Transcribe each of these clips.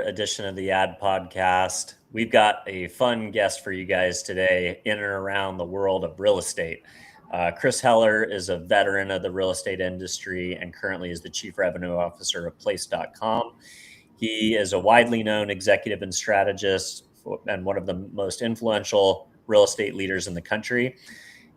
Edition of the Ad Podcast. We've got a fun guest for you guys today in and around the world of real estate. Chris Heller is a veteran of the real estate industry and currently is the Chief Revenue Officer of Place.com. He is a widely known executive and strategist and one of the most influential real estate leaders in the country.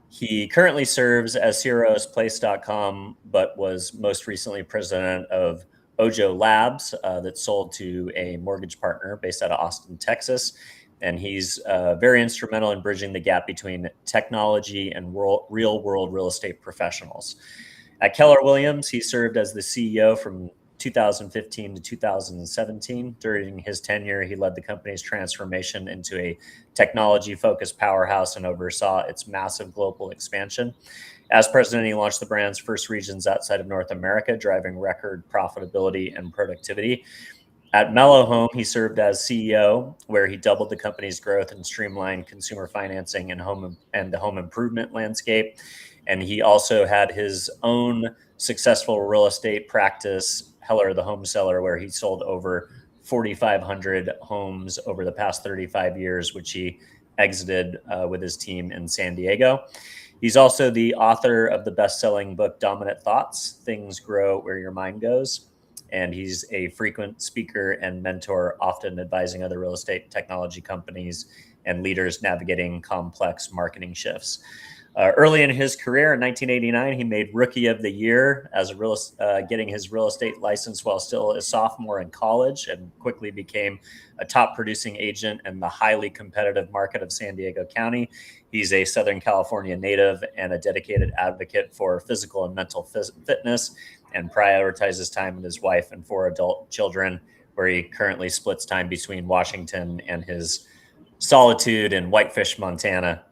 He currently serves as CRO of Place.com, but was most recently president of OJO Labs that sold to a mortgage partner based out of Austin, Texas. And he's very instrumental in bridging the gap between technology and real-world real estate professionals. At Keller Williams, he served as the CEO from 2015 to 2017. During his tenure, he led the company's transformation into a technology-focused powerhouse and oversaw its massive global expansion. As president, he launched the brand's first regions outside of North America, driving record profitability and productivity. At mellohome, he served as CEO, where he doubled the company's growth and streamlined consumer financing and the home improvement landscape. And he also had his own successful real estate practice, Heller the Home Seller, where he sold over 4,500 homes over the past 35 years, which he exited with his team in San Diego. He's also the author of the best-selling book, Dominant Thoughts, Things Grow Where Your Mind Goes. And he's a frequent speaker and mentor, often advising other real estate technology companies and leaders navigating complex marketing shifts. Early in his career, in 1989, he made Rookie of the Year as getting his real estate license while still a sophomore in college, and quickly became a top producing agent in the highly competitive market of San Diego County. He's a Southern California native and a dedicated advocate for physical and mental fitness, and prioritizes time with his wife and 4 adult children, where he currently splits time between Washington and his solitude in Whitefish, Montana.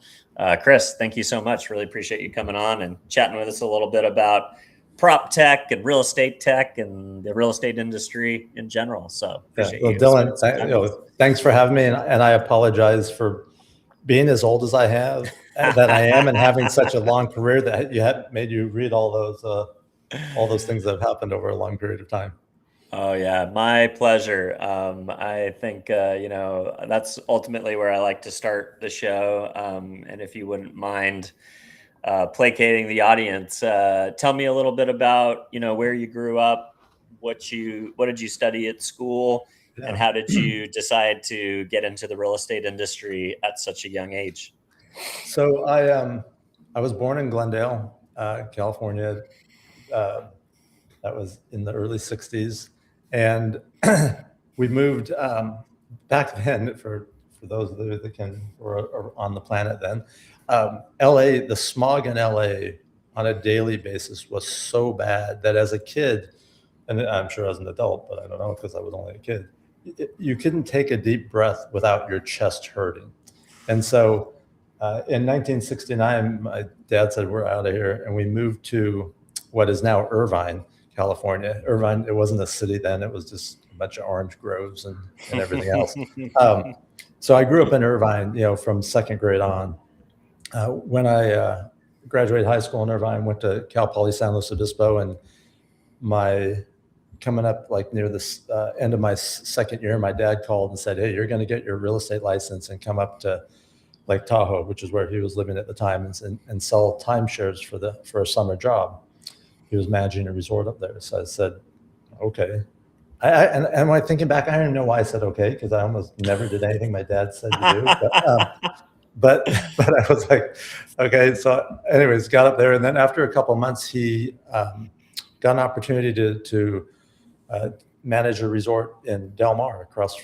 Chris, thank you so much. Really appreciate you coming on and chatting with us a little bit about prop tech and real estate tech and the real estate industry in general. So appreciate you. Dylan, thanks for having me. And I apologize for being as old as I have, that I am, and having such a long career that made you read all those things that have happened over a long period of time. Oh, yeah, my pleasure. I think, that's ultimately where I like to start the show. And if you wouldn't mind placating the audience, tell me a little bit about, where you grew up, what did you study at school, and how did you decide to get into the real estate industry at such a young age? So I was born in Glendale, California. That was in the early 60s. And we moved back then, for those of you that were on the planet then, LA, the smog in LA on a daily basis was so bad that as a kid, and I'm sure as an adult, but I don't know because I was only a kid, you couldn't take a deep breath without your chest hurting. And so in 1969, my dad said, we're out of here. And we moved to what is now Irvine, California. Irvine, it wasn't a city then. It was just a bunch of orange groves and everything else. So I grew up in Irvine, from second grade on. When I graduated high school in Irvine, went to Cal Poly San Luis Obispo, and coming up like near this end of my second year, my dad called and said, hey, you're going to get your real estate license and come up to Lake Tahoe, which is where he was living at the time, and sell timeshares for a summer job. He was managing a resort up there. So I said, okay. And when I'm thinking back, I don't even know why I said okay, because I almost never did anything my dad said to do. But I was like, okay. So anyways, got up there. And then after a couple of months, he got an opportunity to manage a resort in Del Mar across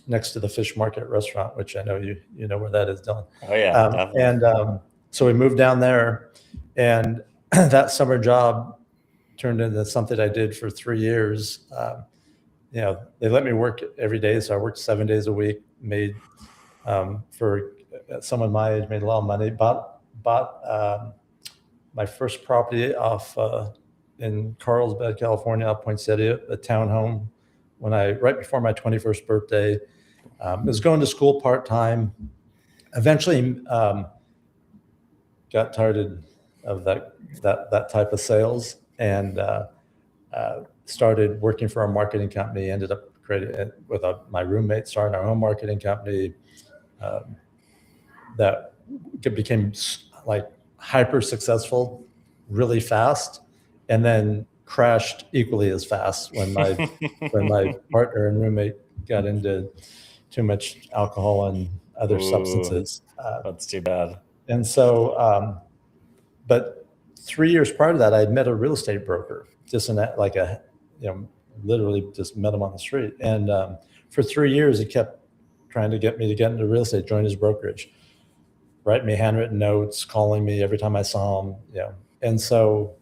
next to the Fish Market restaurant, which I know you know where that is, Dylan. Oh, yeah. So we moved down there, and that summer job turned into something I did for 3 years. They let me work every day. So I worked 7 days a week, made, for someone my age, made a lot of money, bought my first property off in Carlsbad, California, off Poinsettia, a townhome, right before my 21st birthday. I was going to school part-time. Eventually got tired of that type of sales, and started working for a marketing company. Ended up created with my roommate, starting our own marketing company that became like hyper successful really fast, and then crashed equally as fast when my partner and roommate got into too much alcohol and other substances. That's too bad. And so, but 3 years prior to that, I had met a real estate broker, just literally just met him on the street. And for 3 years, he kept trying to get me to get into real estate, join his brokerage, write me handwritten notes, calling me every time I saw him. And so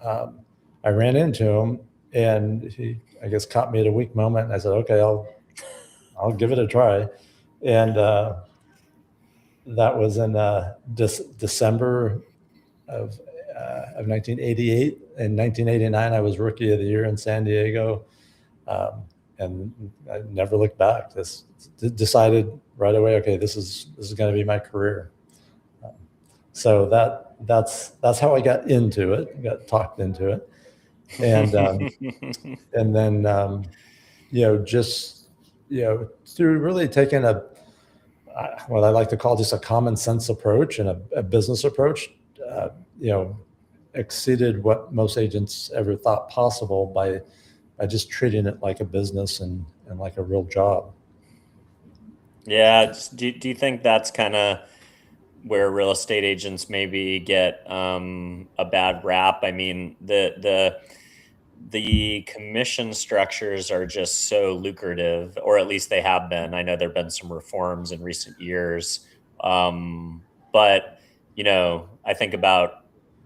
I ran into him, and he, I guess, caught me at a weak moment. And I said, okay, I'll give it a try. And that was in December of 1988. In 1989, I was Rookie of the Year in San Diego, and I never looked back. Decided right away, okay, this is going to be my career. So that's how I got into it. Got talked into it, and and then through really taking what I like to call just a common sense approach and a business approach, exceeded what most agents ever thought possible by just treating it like a business and like a real job. Yeah. Do you think that's kind of where real estate agents maybe get a bad rap? I mean, the commission structures are just so lucrative, or at least they have been. I know there've been some reforms in recent years, but I think about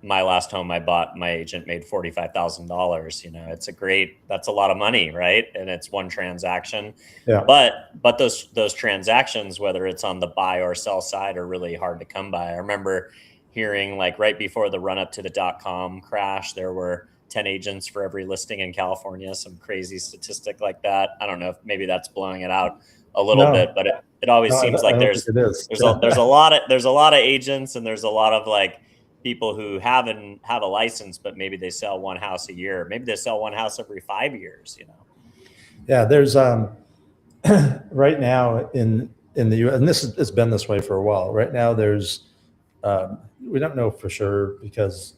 my last home I bought. My agent made $45,000. That's a lot of money, right? And it's one transaction. Yeah. But those transactions, whether it's on the buy or sell side, are really hard to come by. I remember hearing, like, right before the run up to the .com crash, there were 10 agents for every listing in California, some crazy statistic like that. I don't know if maybe that's blowing it out a little bit, but it always seems like there's a lot of agents, and there's a lot of like people who have a license, but maybe they sell one house a year. Maybe they sell one house every 5 years, Yeah, there's right now in the U.S., and it's been this way for a while. Right now, there's we don't know for sure because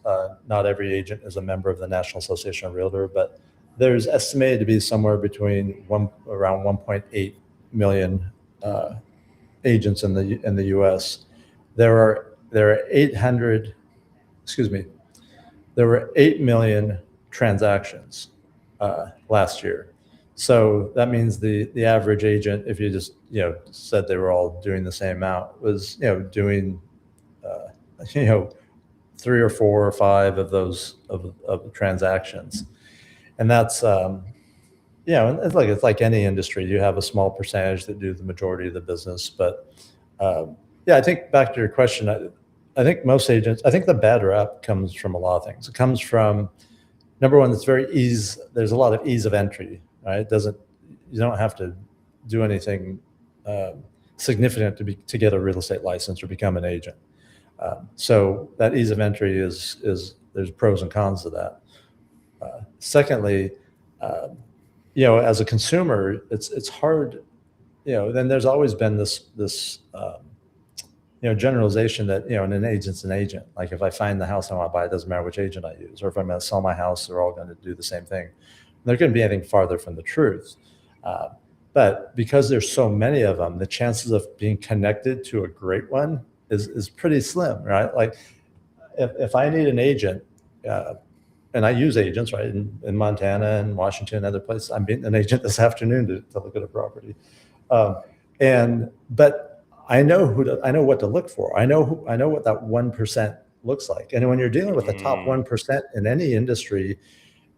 not every agent is a member of the National Association of Realtors, but there's estimated to be somewhere between around 1.8 million agents in the U.S. There are 8 million transactions last year. So that means the average agent, if you just said they were all doing the same amount, was doing 3 or 4 or 5 of those of the transactions, and that's it's like any industry. You have a small percentage that do the majority of the business, but I think back to your question. I think most agents, I think the bad rap comes from a lot of things. It comes from, number one, there's a lot of ease of entry, right? You don't have to do anything significant to get a real estate license or become an agent. So that ease of entry is there's pros and cons to that. Secondly, as a consumer, it's hard, then there's always been this generalization that, an agent's an agent. Like, if I find the house I want to buy, it doesn't matter which agent I use, or if I'm going to sell my house, they're all going to do the same thing. There couldn't be anything farther from the truth. But because there's so many of them, the chances of being connected to a great one is pretty slim, right? Like, if I need an agent, and I use agents, right, in Montana and Washington and other places. I'm being an agent this afternoon to look at a property, but I know what to look for. I know what that 1% looks like. And when you're dealing with the top 1% in any industry,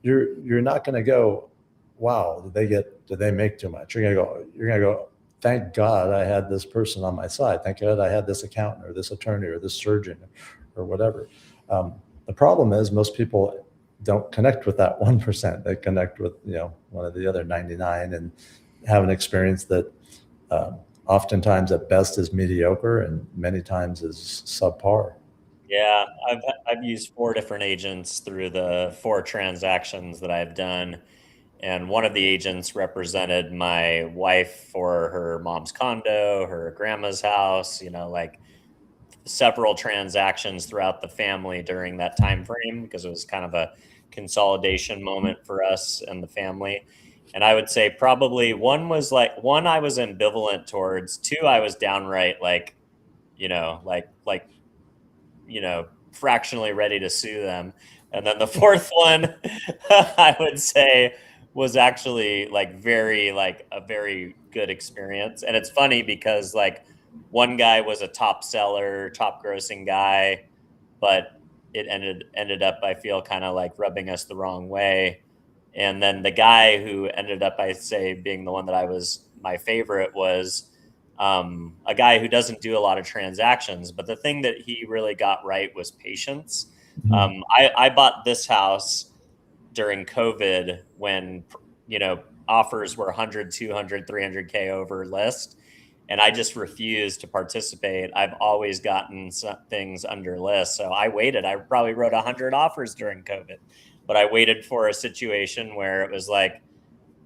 you're not going to go, wow, did they make too much? You're gonna go, thank God I had this person on my side. Thank God I had this accountant or this attorney or this surgeon or whatever. The problem is most people don't connect with that 1%. They connect with one of the other 99 and have an experience that oftentimes at best is mediocre and many times is subpar. Yeah, I've used 4 different agents through the 4 transactions that I've done, and one of the agents represented my wife for her mom's condo, her grandma's house, like several transactions throughout the family during that time frame, because it was kind of a consolidation moment for us and the family. And I would say probably one I was ambivalent towards, two I was downright like, fractionally ready to sue them. And then the fourth one I would say was actually a very good experience. And it's funny because one guy was a top seller, top grossing guy, but it ended up, I feel, kind of like rubbing us the wrong way. And then the guy who ended up, I say, being the one that my favorite was a guy who doesn't do a lot of transactions, but the thing that he really got right was patience. Mhm. I bought this house during COVID when, offers were 100, 200, 300K over list. And I just refused to participate. I've always gotten things under list. So I waited. I probably wrote 100 offers during COVID, but I waited for a situation where it was like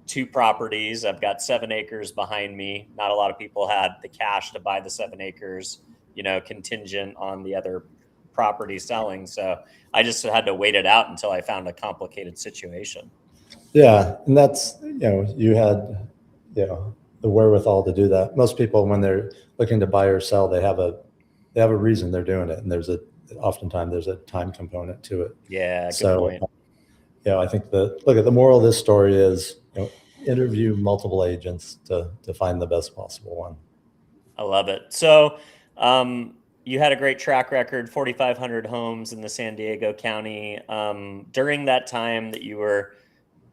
2 properties. I've got 7 acres behind me. Not a lot of people had the cash to buy the 7 acres, contingent on the other property selling. So I just had to wait it out until I found a complicated situation. Yeah, and that's, you had, the wherewithal to do that. Most people, when they're looking to buy or sell, they have a reason they're doing it, and oftentimes there's a time component to it. Yeah, good So, point. I think the moral of this story is, interview multiple agents to find the best possible one. I love it. So, you had a great track record, 4,500 homes in the San Diego County. During that time that you were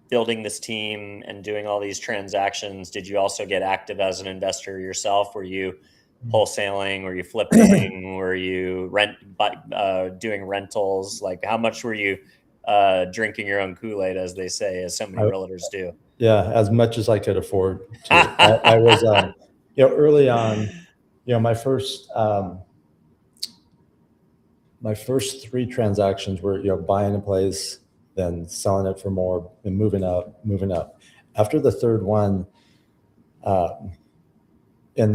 building this team and doing all these transactions, did you also get active as an investor yourself? Were you wholesaling? Were you flipping? Were you doing rentals? Like, how much were you drinking your own Kool-Aid, as they say, as so many realtors do? Yeah, as much as I could afford to. I was, early on, my first 3 transactions were, buying a place, then selling it for more, and moving up. After the third one, and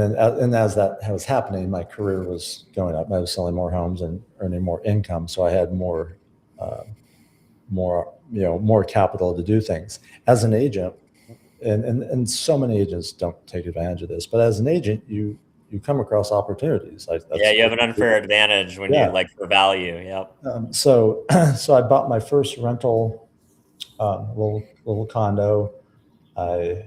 as that was happening, my career was going up. I was selling more homes and earning more income, so I had more capital to do things. As an agent, and so many agents don't take advantage of this, but as an agent, you come across opportunities. Yeah, you have an unfair advantage when you for value. Yep. So I bought my first rental, little condo. I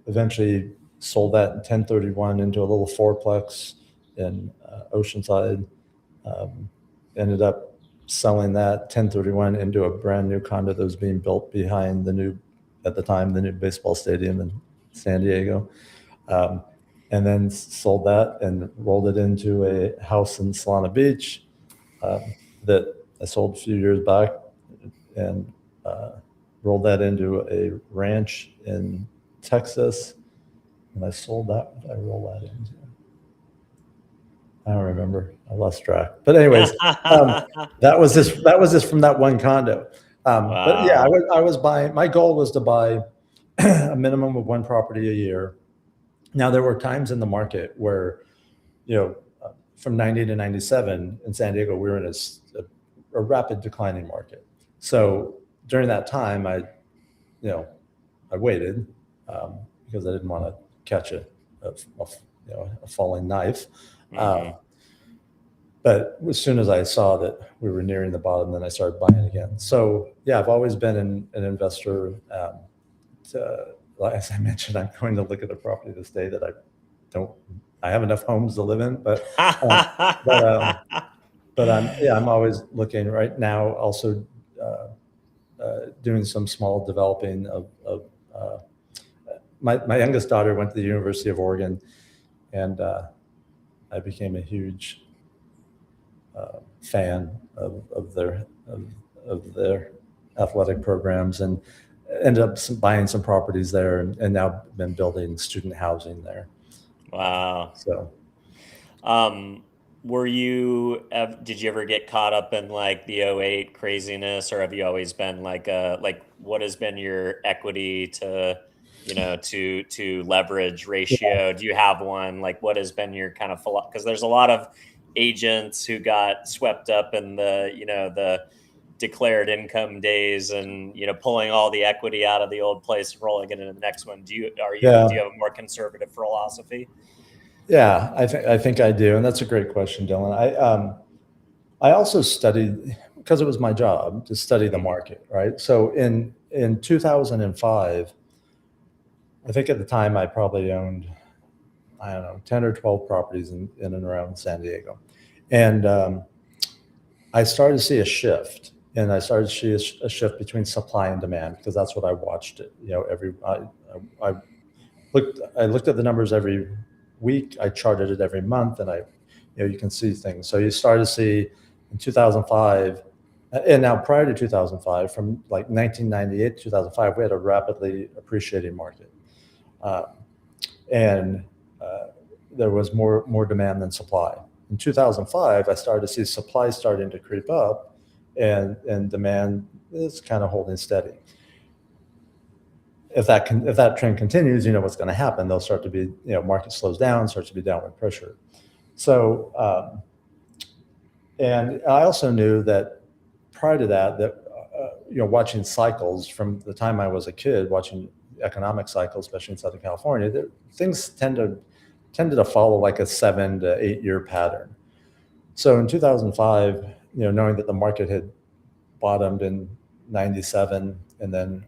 eventually sold that in 1031 into a little fourplex in Oceanside. Ended up selling that 1031 into a brand new condo that was being built behind at the time, the new baseball stadium in San Diego. And then sold that and rolled it into a house in Solana Beach that I sold a few years back, and rolled that into a ranch in Texas. And I sold that. What did I roll that into? I don't remember. I lost track. But anyways, that was just from that one condo. Wow. But yeah, I was buying. My goal was to buy a minimum of 1 property a year. Now, there were times in the market where, from 90 to 97 in San Diego, we were in a rapid declining market. So during that time, I waited because I didn't want to catch a falling knife. Mm-hmm. But as soon as I saw that we were nearing the bottom, then I started buying again. So yeah, I've always been an investor. As I mentioned, I'm going to look at a property this day that I have enough homes to live in, but I'm always looking right now. Also doing some small developing of my youngest daughter went to the University of Oregon, and I became a huge fan of their athletic programs, and ended up buying some properties there, and now been building student housing there. Wow. So, did you ever get caught up in like the '08 craziness, or have you always been like what has been your equity to, to leverage ratio? Do you have one? Like, what has been your kind of, because there's a lot of agents who got swept up in the declared income days and, pulling all the equity out of the old place and rolling it into the next one. Do you have a more conservative philosophy? Yeah, I think I do, and that's a great question, Dylan. I also studied, because it was my job to study the market, right? So in 2005, I think at the time I probably owned, I don't know, 10 or 12 properties in and around San Diego, and I started to see a shift, and I started to see a shift between supply and demand, because that's what I watched. I looked at the numbers every week. I charted it every month, and you can see things. So you start to see in 2005, and now prior to 2005, from like 1998 to 2005, we had a rapidly appreciating market, and there was more demand than supply. In 2005, I started to see supply starting to creep up, and demand is kind of holding steady. If that trend continues, what's going to happen. There'll start to be, market slows down, starts to be downward pressure. So, and I also knew that prior to that, watching cycles from the time I was a kid, watching economic cycles, especially in Southern California, things tended to follow like a 7 to 8 year pattern. So in 2005, knowing that the market had bottomed in 97, and then,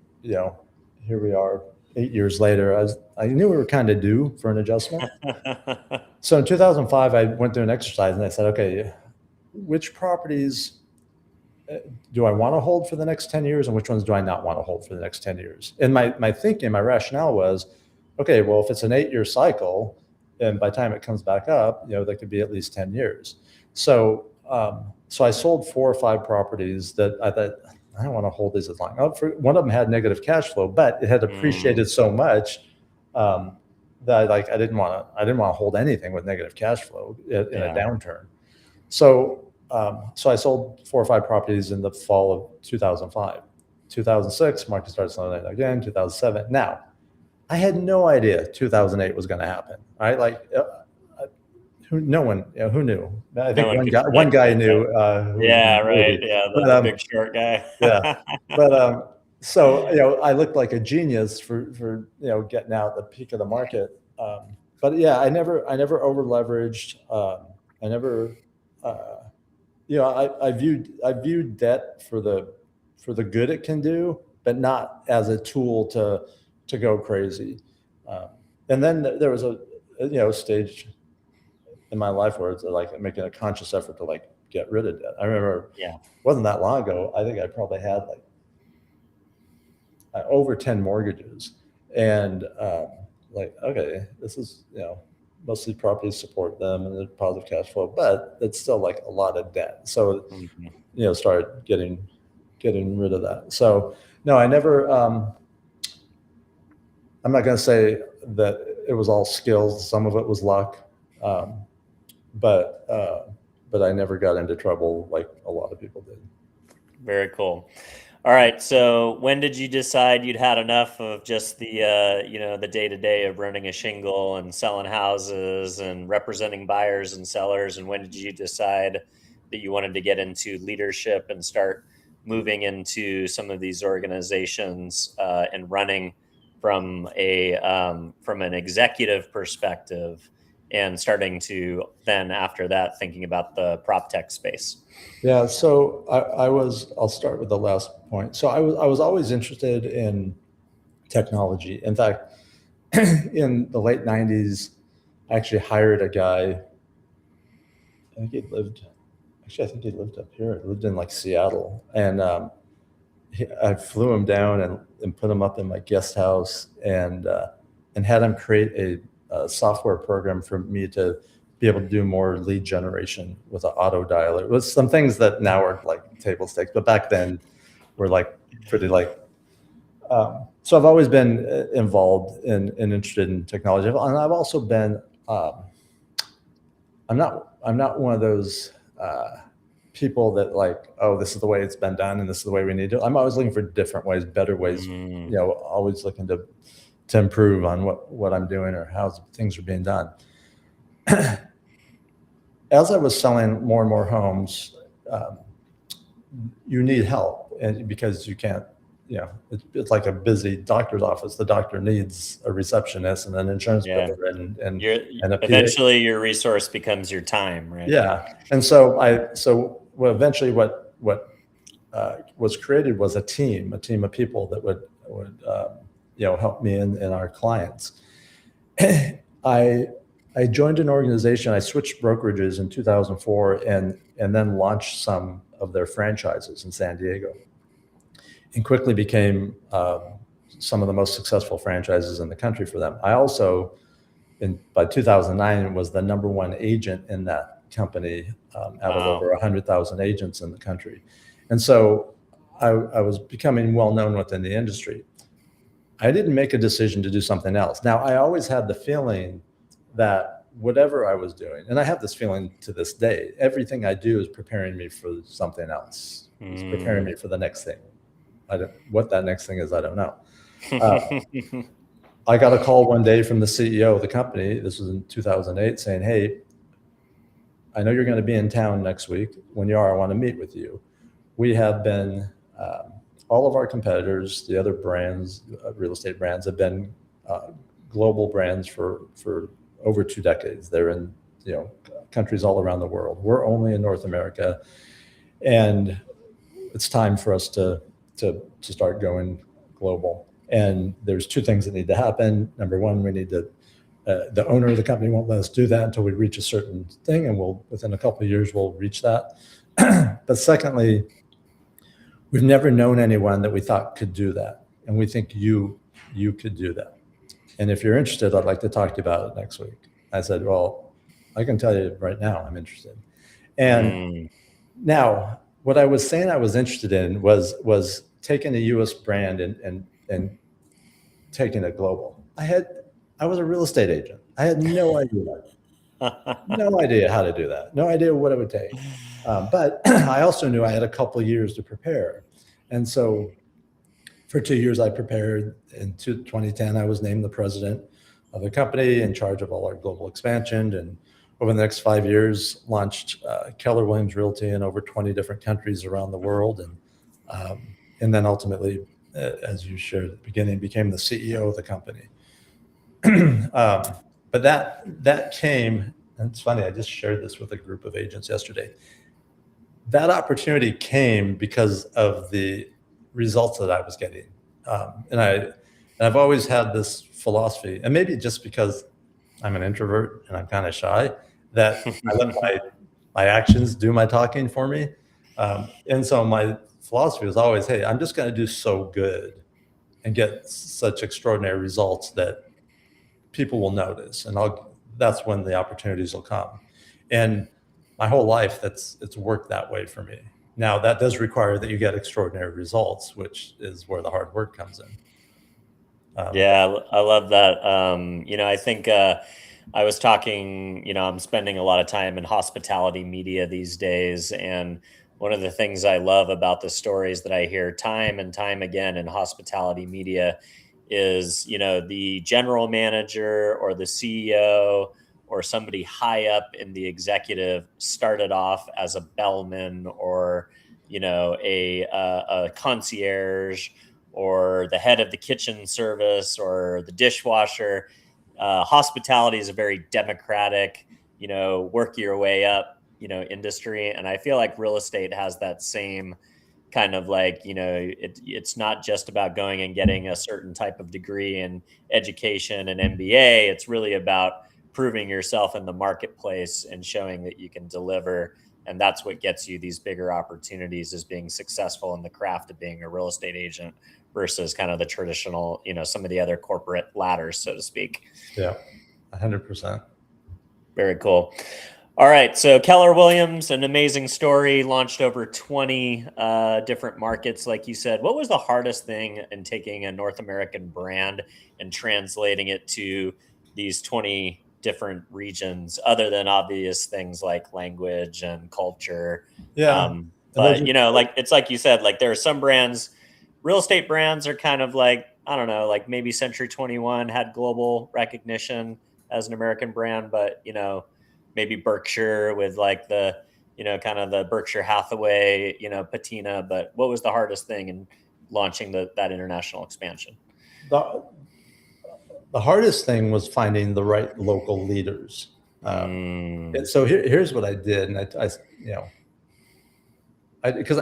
here we are 8 years later, I knew we were kind of due for an adjustment. So in 2005, I went through an exercise and I said, okay, which properties do I want to hold for the next 10 years, and which ones do I not want to hold for the next 10 years? And my thinking, my rationale was, okay, well, if it's an 8 year cycle, and by the time it comes back up, that could be at least 10 years. So I sold 4 or 5 properties that I thought, I don't want to hold these as long. One of them had negative cash flow, but it had appreciated so much that I didn't want to hold anything with negative cash flow in a downturn. So I sold 4 or 5 properties in the fall of 2005. 2006, market started slowing down again. 2007. Now, I had no idea 2008 was going to happen. Right? Who knew? I think one guy knew. Right. Yeah, the big short guy. Yeah, but so I looked like a genius for getting out at the peak of the market. But yeah, I never over leveraged. I never, I viewed debt for the good it can do, but not as a tool to go crazy. And then there was a stage in my life where it's like making a conscious effort to get rid of debt. I remember, it wasn't that long ago, I think I probably had over 10 mortgages, and okay, this is, mostly properties support them and the positive cash flow, but it's still a lot of debt. So, started getting rid of that. So no, I never, I'm not going to say that it was all skills. Some of it was luck. But I never got into trouble like a lot of people did. Very cool. All right. So when did you decide you'd had enough of just the the day-to-day of running a shingle and selling houses and representing buyers and sellers? And when did you decide that you wanted to get into leadership and start moving into some of these organizations and running from an executive perspective, and starting to then after that thinking about the prop tech space? Yeah, so I'll start with the last point. So I was always interested in technology. In fact, in the late 90s, I actually hired a guy. I think he lived up here. He lived in Seattle, and I flew him down and put him up in my guest house, and had him create a software program for me to be able to do more lead generation with an auto dialer. It was some things that now are table stakes, but back then were pretty so I've always been involved and interested in technology. And I've also been I'm not one of those people that like, oh, this is the way it's been done and this is the way we need to. I'm always looking for different ways, better ways, always looking to improve on what I'm doing or how things are being done. As I was selling more and more homes, you need help, and because you can't, it's like a busy doctor's office. The doctor needs a receptionist and an insurance broker and a eventually your resource becomes your time, right? Yeah, and so eventually what was created was a team of people that would help me and our clients. I joined an organization. I switched brokerages in 2004 and then launched some of their franchises in San Diego, and quickly became some of the most successful franchises in the country for them. I also, by 2009, was the #1 agent in that company out of over 100,000 agents in the country. And so I was becoming well known within the industry. I didn't make a decision to do something else. Now, I always had the feeling that whatever I was doing, and I have this feeling to this day, everything I do is preparing me for something else. It's preparing me for the next thing. What that next thing is, I don't know. I got a call one day from the CEO of the company. This was in 2008, saying, "Hey, I know you're going to be in town next week. When you are, I want to meet with you. We have been, all of our competitors, the other brands, real estate brands, have been global brands for over 2 decades. They're in countries all around the world. We're only in North America, and it's time for us to start going global. And there's 2 things that need to happen. Number one, we need to, the owner of the company won't let us do that until we reach a certain thing, and within a couple of years, we'll reach that. But secondly, we've never known anyone that we thought could do that, and we think you could do that. And if you're interested, I'd like to talk to you about it next week." I said, "Well, I can tell you right now I'm interested." And now, what I was saying I was interested in was taking a U.S. brand and taking it global. I was a real estate agent. I had no idea how to do that. No idea what it would take. But I also knew I had a couple of years to prepare. And so for 2 years, I prepared. In 2010, I was named the president of the company, in charge of all our global expansion. And over the next 5 years, launched Keller Williams Realty in over 20 different countries around the world. And then ultimately, as you shared at the beginning, became the CEO of the company. But that came, and it's funny, I just shared this with a group of agents yesterday. That opportunity came because of the results that I was getting. And I've always had this philosophy, and maybe just because I'm an introvert and I'm kind of shy, that I let my actions do my talking for me. And so my philosophy was always, hey, I'm just going to do so good and get such extraordinary results that people will notice, and that's when the opportunities will come. And my whole life, it's worked that way for me. Now, that does require that you get extraordinary results, which is where the hard work comes in. Yeah, I love that. I think I was talking, I'm spending a lot of time in hospitality media these days. And one of the things I love about the stories that I hear time and time again in hospitality media is, the general manager or the CEO or somebody high up in the executive started off as a bellman or, a concierge or the head of the kitchen service or the dishwasher. Hospitality is a very democratic, work your way up, industry. And I feel like real estate has that same kind of like, it's not just about going and getting a certain type of degree in education and MBA. It's really about proving yourself in the marketplace and showing that you can deliver. And that's what gets you these bigger opportunities, is being successful in the craft of being a real estate agent versus kind of the traditional, some of the other corporate ladders, so to speak. Yeah, 100%. Very cool. All right. So Keller Williams, an amazing story, launched over 20 different markets, like you said. What was the hardest thing in taking a North American brand and translating it to these 20 different regions, other than obvious things like language and culture. Yeah. And those But are, like it's like you said, like there are some brands, real estate brands are kind of like, I don't know, like maybe Century 21 had global recognition as an American brand, but maybe Berkshire with like the kind of the Berkshire Hathaway patina. But what was the hardest thing in launching that international expansion? the, the hardest thing was finding the right local leaders. And so here's what I did. And because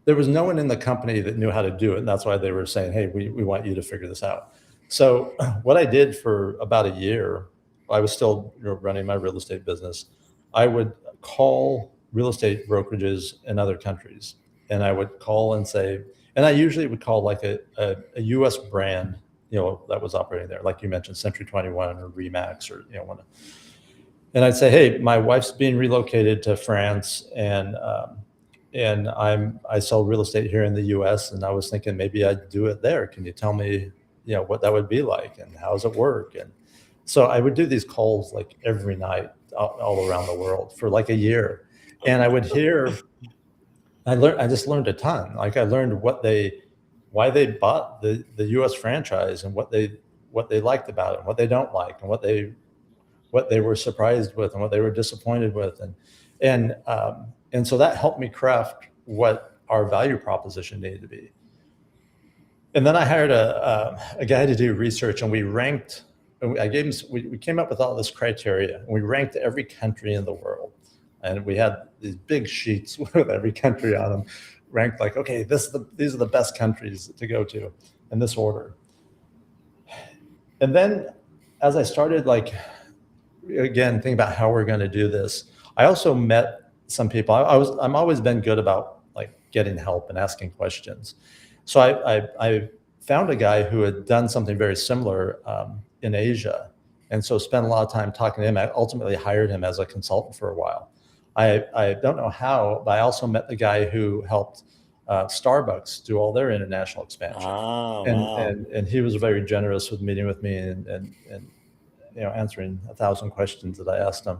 there was no one in the company that knew how to do it. And that's why they were saying, hey, we want you to figure this out. So what I did for about a year, I was still running my real estate business. I would call real estate brokerages in other countries. And I would call and say, and I usually would call like a US brand, that was operating there. Like you mentioned, Century 21 or Remax or, one. And I'd say, hey, my wife's being relocated to France, and I sell real estate here in the U.S. and I was thinking maybe I'd do it there. Can you tell me, what that would be like and how does it work? And so I would do these calls like every night all around the world for like a year, and I would hear. I just learned a ton. Like I learned why they bought the U.S. franchise and what they liked about it, and what they don't like, and what they were surprised with and what they were disappointed with, and so that helped me craft what our value proposition needed to be. And then I hired a guy to do research, and we ranked. We came up with all this criteria, and we ranked every country in the world, and we had these big sheets with every country on them, ranked like, okay, these are the best countries to go to in this order. And then as I started again, thinking about how we're going to do this, I also met some people. I'm always been good about like getting help and asking questions. So I found a guy who had done something very similar in Asia, and so spent a lot of time talking to him. I ultimately hired him as a consultant for a while. I don't know how, but I also met the guy who helped Starbucks do all their international expansion. Oh, and he was very generous with meeting with me and answering 1,000 questions that I asked him.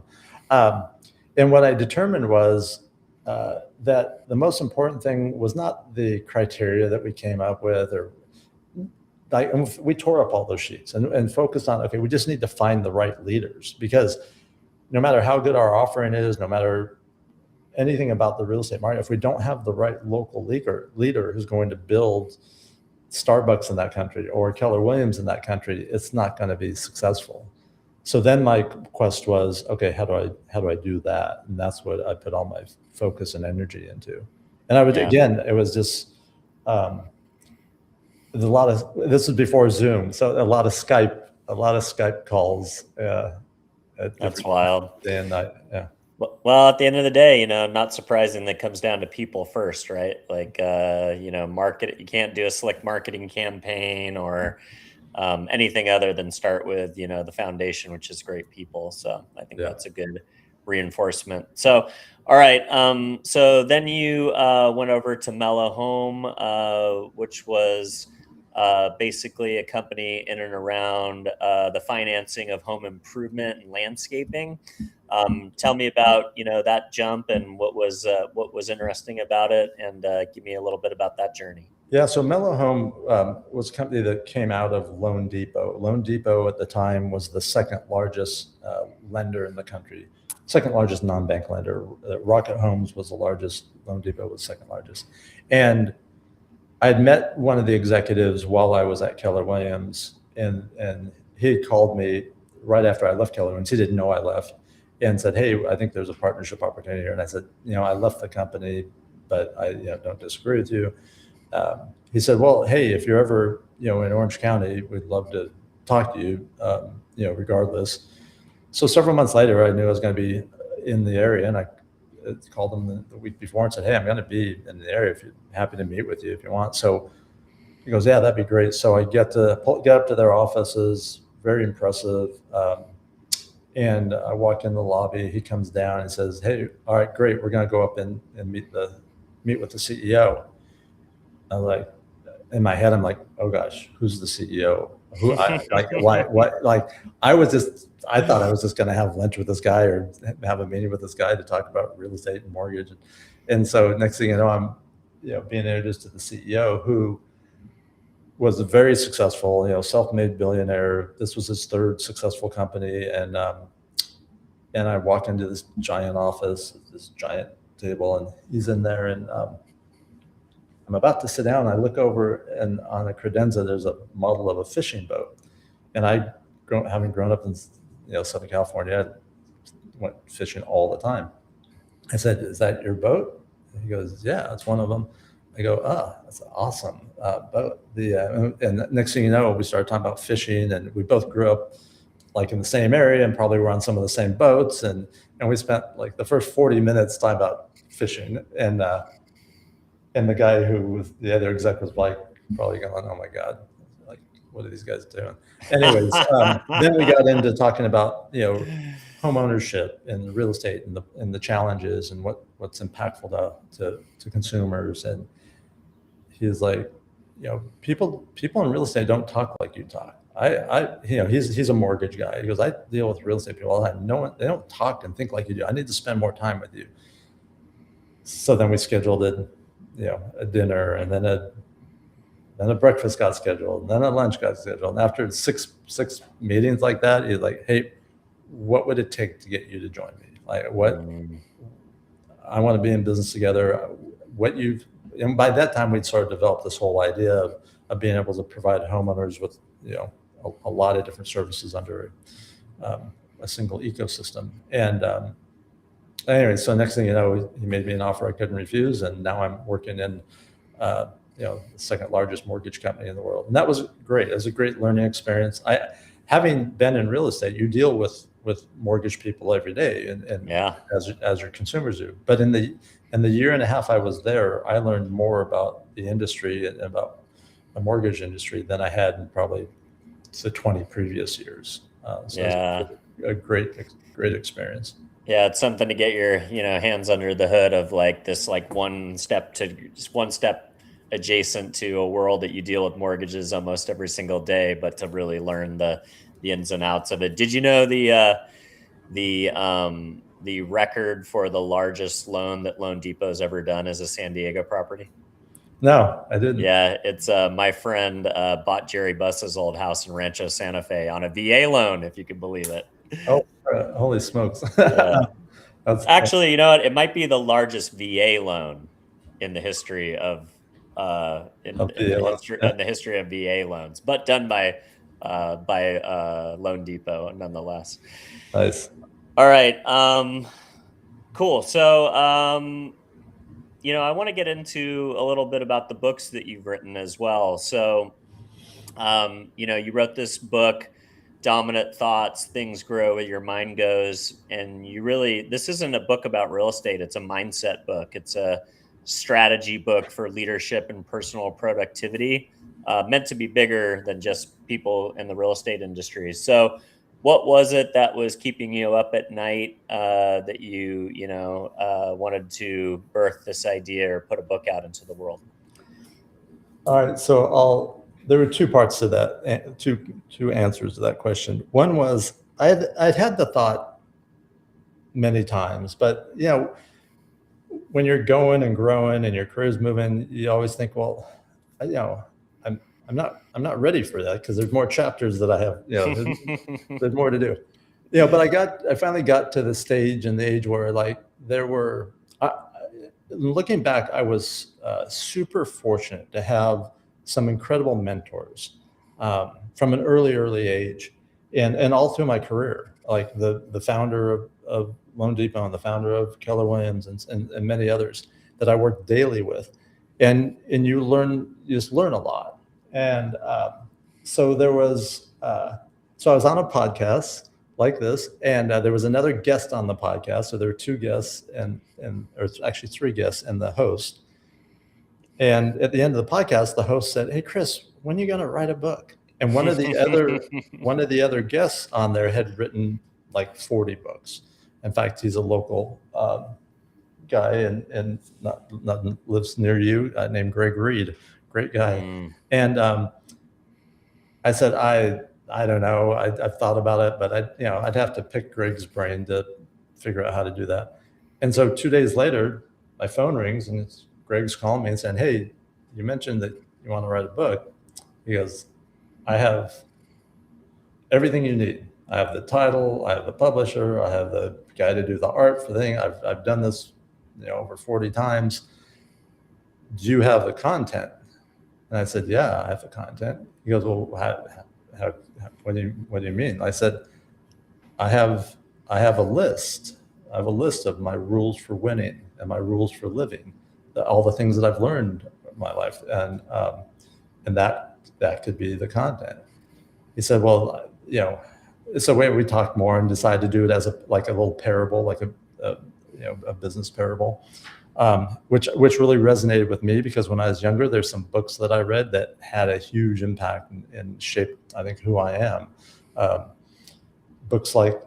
And what I determined was that the most important thing was not the criteria that we came up with, we tore up all those sheets and focused on, okay, we just need to find the right leaders, because no matter how good our offering is, no matter anything about the real estate market, if we don't have the right local leader who's going to build Starbucks in that country or Keller Williams in that country, it's not going to be successful. So then my quest was, okay, how do I do that? And that's what I put all my focus and energy into. And again, it was just there's a lot of, this was before Zoom, so a lot of Skype calls. That's wild. Day and night. Yeah. Well, at the end of the day, not surprising that comes down to people first, right? Like, market. You can't do a slick marketing campaign or anything other than start with, the foundation, which is great people. So I think that's a good reinforcement. So, all right. So then you went over to mellohome, which was basically a company in and around the financing of home improvement and landscaping. Tell me about that jump and what was interesting about it, and give me a little bit about that journey. Yeah, so mellohome was a company that came out of Loan Depot. Loan Depot at the time was the second largest lender in the country, second largest non-bank lender. Rocket Homes was the largest. Loan Depot was second largest. And I had met one of the executives while I was at Keller Williams, and he had called me right after I left Keller Williams. He didn't know I left, and said, "Hey, I think there's a partnership opportunity here." And I said, "I left the company, but I don't disagree with you." He said, "Well, hey, if you're ever in Orange County, we'd love to talk to you, regardless." So several months later, I knew I was going to be in the area, and I called him the week before and said, "Hey, I'm going to be in the area. If you're happy to meet with you if you want." So he goes, "Yeah, that'd be great." So I get up to their offices, very impressive. And I walk in the lobby. He comes down and says, "Hey, all right, great. We're going to go up and meet with the CEO." I'm like, in my head, I'm like, "Oh gosh, who's the CEO?" who I like, what, like, I thought I was just going to have lunch with this guy or have a meeting with this guy to talk about real estate and mortgage. And so next thing you know, I'm, being introduced to the CEO, who was a very successful, self-made billionaire. This was his third successful company. And I walked into this giant office, this giant table, and he's in there, and I'm about to sit down. I look over, and on a credenza, there's a model of a fishing boat. And having grown up in Southern California, I went fishing all the time. I said, "Is that your boat?" And he goes, "Yeah, it's one of them." I go, "Oh, that's an awesome boat." And next thing you know, we started talking about fishing, and we both grew up like in the same area and probably were on some of the same boats. And we spent like the first 40 minutes talking about fishing. And the guy who was the other exec was like, probably going, "Oh my God, like, what are these guys doing?" Anyways, then we got into talking about, home ownership and real estate and the challenges and what's impactful to consumers. And he's like, people in real estate don't talk like you talk. He's a mortgage guy. He goes, "I deal with real estate people all the time. They don't talk and think like you do. I need to spend more time with you." So then we scheduled a dinner, and then a breakfast got scheduled, and then a lunch got scheduled. And after six meetings like that, he's like, "Hey, what would it take to get you to join me? Like, what? I want to be in business together. And by that time, we'd sort of developed this whole idea of being able to provide homeowners with, a lot of different services under a single ecosystem. And anyway, so next thing you know, he made me an offer I couldn't refuse, and now I'm working in, the second largest mortgage company in the world. And that was great. It was a great learning experience. Having been in real estate, you deal with mortgage people every day, and as your consumers do. But in the year and a half I was there, I learned more about the industry and about the mortgage industry than I had in probably the 20 previous years. So it was a great experience. Yeah, it's something to get your hands under the hood of like this, like one step adjacent to a world that you deal with mortgages almost every single day, but to really learn the ins and outs of it. Did you know the record for the largest loan that Loan Depot's ever done is a San Diego property? No, I didn't. Yeah, it's my friend bought Jerry Buss's old house in Rancho Santa Fe on a VA loan, if you can believe it. Oh, holy smokes. Actually, you know what? It might be the largest VA loan in the history of in the history of VA loans, but done by Loan Depot nonetheless. Nice. All right. Cool. So, I want to get into a little bit about the books that you've written as well. So, you wrote this book, Dominant Thoughts, Things Grow Where Your Mind Goes. And this isn't a book about real estate. It's a mindset book. It's a strategy book for leadership and personal productivity, meant to be bigger than just people in the real estate industry. So what was it that was keeping you up at night that you wanted to birth this idea or put a book out into the world? All right. So there were two parts to that, two answers to that question. One was I'd had the thought many times, but when you're going and growing and your career's moving, you always think, well, I'm not ready for that because there's more chapters that I have. There's more to do. But I finally got to the stage and the age where looking back, I was super fortunate to have some incredible mentors from an early age, and all through my career, like the founder of Loan Depot and the founder of Keller Williams and many others that I work daily with, and you just learn a lot. And so I was on a podcast like this, and there was another guest on the podcast. So there were two guests or actually three guests and the host. And at the end of the podcast, the host said, "Hey, Chris, when are you going to write a book?" And one of the other guests on there had written like 40 books. In fact, he's a local guy and not lives near you, named Greg Reed. Great guy. And I said, I don't know. I've thought about it, but I'd have to pick Greg's brain to figure out how to do that. And so 2 days later, my phone rings and Greg's calling me and saying, hey, you mentioned that you want to write a book. He goes, I have everything you need. I have the title, I have the publisher, I have the guy to do the art for the thing. I've done this, over 40 times. Do you have the content? And I said, yeah, I have the content. He goes, well, what do you mean? I said, I have a list. I have a list of my rules for winning and my rules for living, all the things that I've learned in my life, and that could be the content. He said, well, so we talked more and decided to do it as a little parable, like a business parable, which really resonated with me, because when I was younger, there's some books that I read that had a huge impact and shaped, I think, who I am. Books like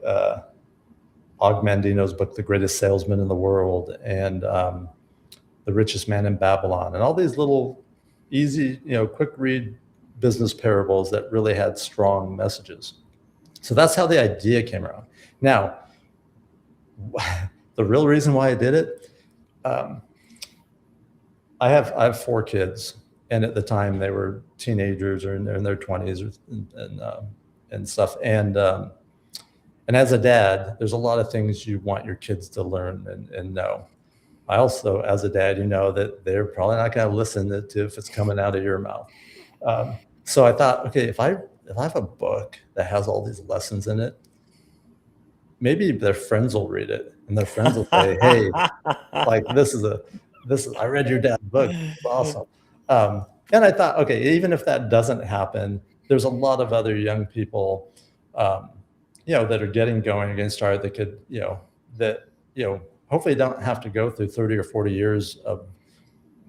Og Mandino's book, The Greatest Salesman in the World, and The Richest Man in Babylon, and all these little easy, quick read business parables that really had strong messages. So that's how the idea came around. Now, the real reason why I did it, I have 4 kids, and at the time they were teenagers or in their 20s and stuff. And as a dad, there's a lot of things you want your kids to learn and know. I also, as a dad, that they're probably not going to listen to if it's coming out of your mouth. So I thought, okay, if I have a book that has all these lessons in it, maybe their friends will read it, and their friends will say, hey, like I read your dad's book. It's awesome. And I thought, okay, even if that doesn't happen, there's a lot of other young people, that are getting going, getting started, that could, hopefully don't have to go through 30 or 40 years of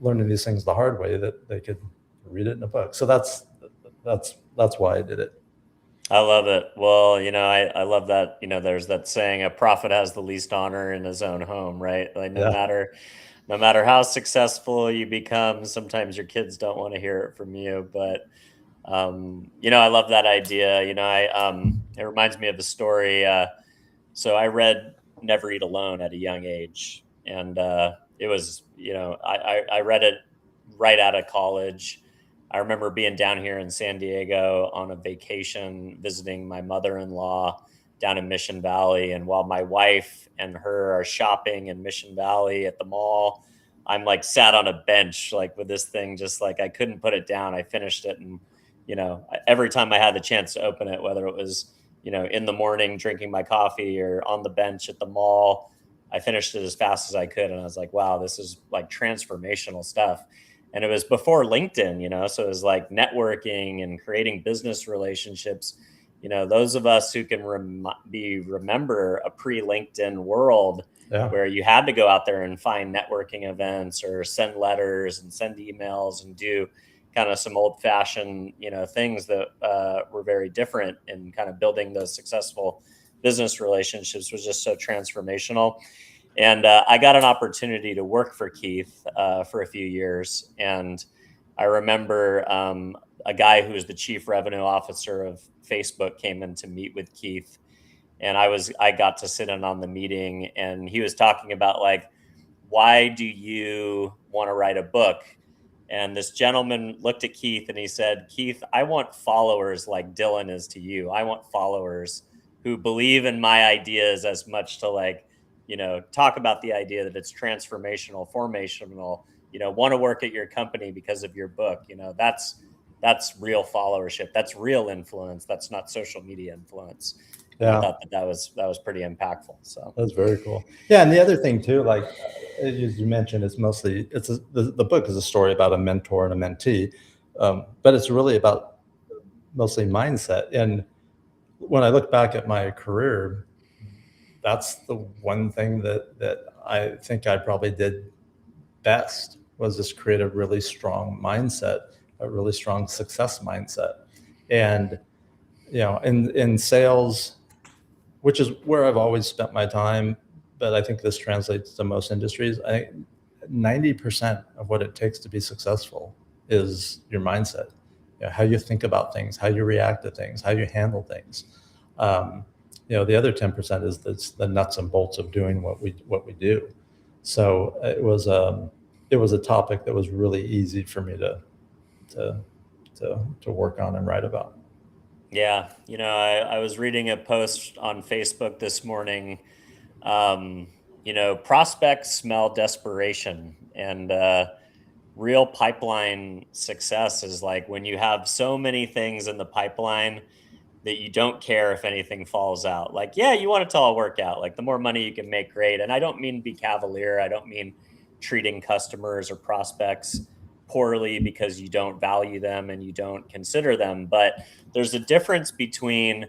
learning these things the hard way, that they could read it in a book. So that's why I did it. I love it. Well, I love that, there's that saying, a prophet has the least honor in his own home, right? Like no matter how successful you become, sometimes your kids don't want to hear it from you. But, I love that idea. It reminds me of a story. So I read Never Eat Alone at a young age. And it was, I read it right out of college. I remember being down here in San Diego on a vacation, visiting my mother-in-law down in Mission Valley. And while my wife and her are shopping in Mission Valley at the mall, I'm like sat on a bench, like with this thing, just like I couldn't put it down. I finished it. And, every time I had the chance to open it, whether it was, in the morning drinking my coffee or on the bench at the mall, I finished it as fast as I could. And I was like, wow, this is like transformational stuff. And it was before LinkedIn, so it was like networking and creating business relationships. Those of us who can remember a pre-LinkedIn world where you had to go out there and find networking events or send letters and send emails and do kind of some old fashioned, things that were very different in kind of building those successful business relationships was just so transformational. And I got an opportunity to work for Keith for a few years. And I remember a guy who was the chief revenue officer of Facebook came in to meet with Keith. And I got to sit in on the meeting, and he was talking about like, why do you want to write a book? And this gentleman looked at Keith and he said, Keith, I want followers like Dylan is to you. I want followers who believe in my ideas as much to like, talk about the idea that it's transformational, formational, want to work at your company because of your book. That's real followership. That's real influence. That's not social media influence. Yeah. I thought that was pretty impactful. So that's very cool. Yeah. And the other thing too, like as you mentioned, the book is a story about a mentor and a mentee, but it's really about mostly mindset. And when I look back at my career, that's the one thing that I think I probably did best, was just create a really strong mindset, a really strong success mindset. And, in sales, which is where I've always spent my time, but I think this translates to most industries. I think 90% of what it takes to be successful is your mindset. how you think about things, how you react to things, how you handle things. The other 10% is the nuts and bolts of doing what we do. So it was a topic that was really easy for me to work on and write about. Yeah, I was reading a post on Facebook this morning. Prospects smell desperation, and real pipeline success is like when you have so many things in the pipeline that you don't care if anything falls out. Like, yeah, you want it to all work out. Like, the more money you can make, great. And I don't mean be cavalier. I don't mean treating customers or prospects poorly because you don't value them and you don't consider them. But there's a difference between,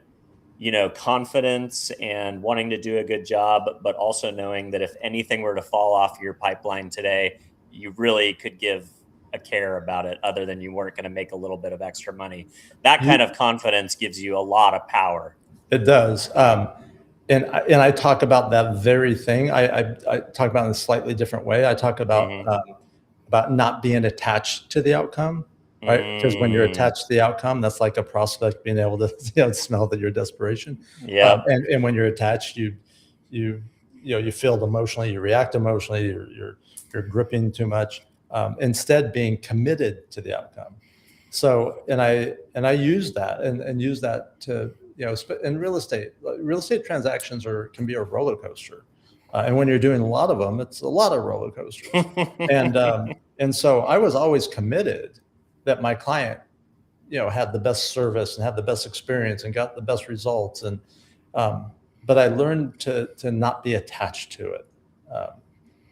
confidence and wanting to do a good job, but also knowing that if anything were to fall off your pipeline today, you really could give a care about it other than you weren't going to make a little bit of extra money. That kind of confidence gives you a lot of power. It does. And I talk about that very thing. I talk about it in a slightly different way. I talk about not being attached to the outcome, right? Because when you're attached to the outcome, that's like a prospect being able to smell that your desperation. Yeah. And when you're attached, you feel emotionally, you react emotionally, you're gripping too much. Instead being committed to the outcome. So, and I use that and use that to, in real estate transactions can be a roller coaster. And when you're doing a lot of them, it's a lot of roller coasters. And so I was always committed that my client, had the best service and had the best experience and got the best results. And, but I learned to not be attached to it.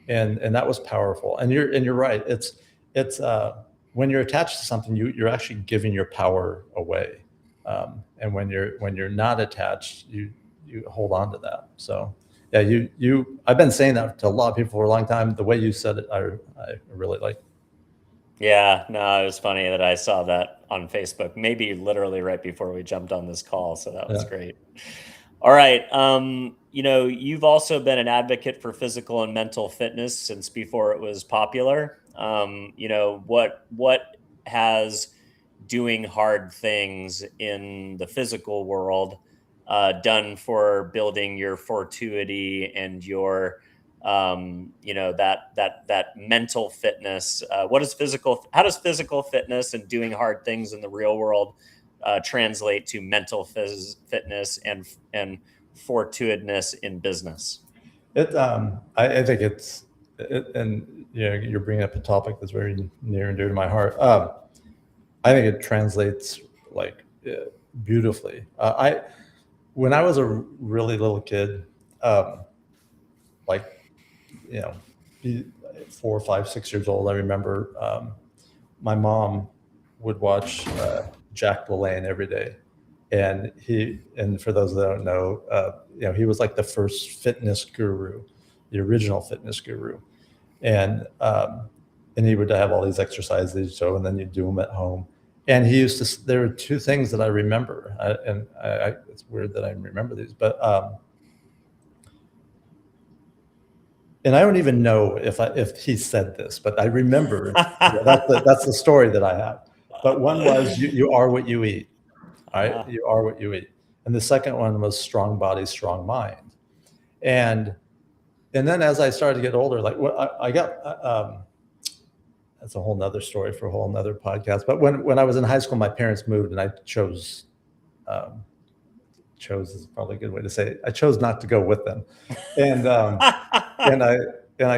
And that was powerful. And you're right. It's when you're attached to something, you're actually giving your power away. And when you're not attached, you hold on to that. So yeah, I've been saying that to a lot of people for a long time. The way you said it, I really like. Yeah, no, it was funny that I saw that on Facebook, maybe literally right before we jumped on this call. So that was great. All right. You've also been an advocate for physical and mental fitness since before it was popular. What has doing hard things in the physical world done for building your fortuity and your that mental fitness? How does physical fitness and doing hard things in the real world translate to mental fitness and fortuitousness in business? I think and you're bringing up a topic that's very near and dear to my heart. I think it translates beautifully. When I was a really little kid, 4, 5, 6 years old, I remember my mom would watch Jack LaLanne every day. And for those that don't know, he was like the first fitness guru, the original fitness guru. And he would have all these exercises he'd show, and then you'd do them at home. And there are two things that I remember, it's weird that I remember these, but and I don't even know if he said this, but I remember that's the story that I have. But one was you are what you eat. All right, you are what you eat. And the second one was strong body, strong mind. And then as I started to get older, I got that's a whole nother story for a whole nother podcast. But when I was in high school, my parents moved, and I chose is probably a good way to say it. I chose not to go with them, and I